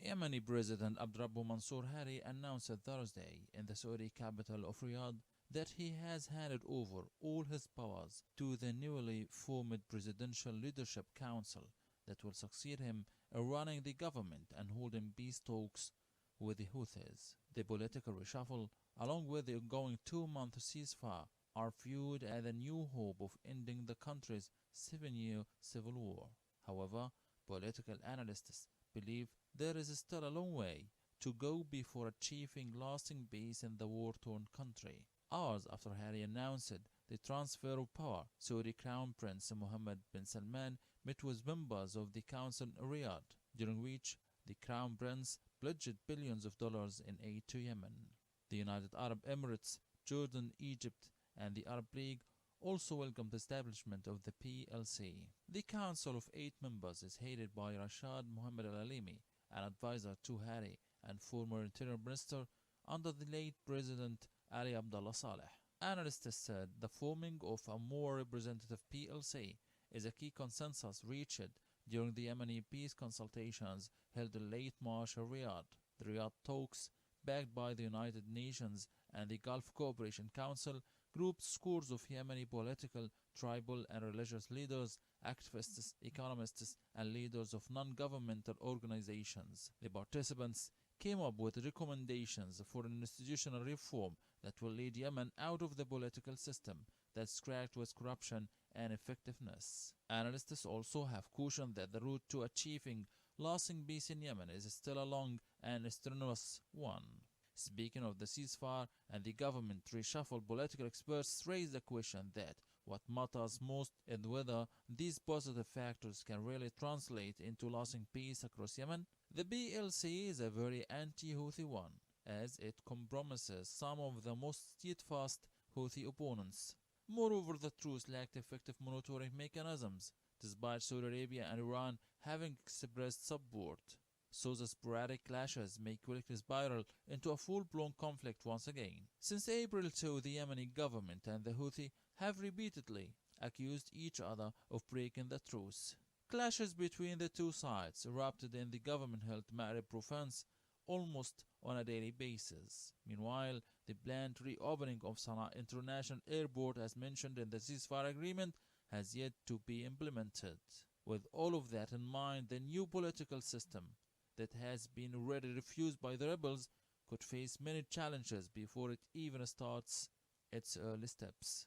Yemeni President Abdrabbu Mansour Hadi announced Thursday in the Saudi capital of Riyadh that he has handed over all his powers to the newly formed Presidential Leadership Council that will succeed him in running the government and holding peace talks with the Houthis. The political reshuffle, along with the ongoing 2-month ceasefire, are viewed as a new hope of ending the country's 7-year civil war. However, political analysts believe there is still a long way to go before achieving lasting peace in the war-torn country. Hours after Harry announced the transfer of power, Saudi Crown Prince Mohammed bin Salman met with members of the council in Riyadh, during which the Crown Prince pledged billions of dollars in aid to Yemen. The United Arab Emirates, Jordan, Egypt, and the Arab League also welcomed the establishment of the PLC. The council of 8 members is headed by Rashad Mohammed Al-Alimi, an advisor to Harry and former Interior Minister under the late President Ali Abdullah Saleh. Analysts said the forming of a more representative PLC is a key consensus reached during the Yemeni peace consultations held in late March in Riyadh. The Riyadh talks, backed by the United Nations and the Gulf Cooperation Council, grouped scores of Yemeni political, tribal, and religious leaders, activists, economists, and leaders of non-governmental organizations. The participants came up with recommendations for an institutional reform that will lead Yemen out of the political system that's cracked with corruption and ineffectiveness. Analysts also have cautioned that the route to achieving lasting peace in Yemen is still a long and strenuous one. Speaking of the ceasefire and the government reshuffle, political experts raise the question that what matters most is whether these positive factors can really translate into lasting peace across Yemen. The PLC is a very anti-Houthi one, as it compromises some of the most steadfast Houthi opponents. Moreover, the truce lacked effective monitoring mechanisms, despite Saudi Arabia and Iran having expressed support. So the sporadic clashes may quickly spiral into a full-blown conflict once again. Since April 2, the Yemeni government and the Houthi have repeatedly accused each other of breaking the truce. Clashes between the two sides erupted in the government-held Ma'rib province almost on a daily basis. Meanwhile, the planned reopening of Sana'a International Airport, as mentioned in the ceasefire agreement, has yet to be implemented. With all of that in mind, the new political system that has been already refused by the rebels could face many challenges before it even starts its early steps.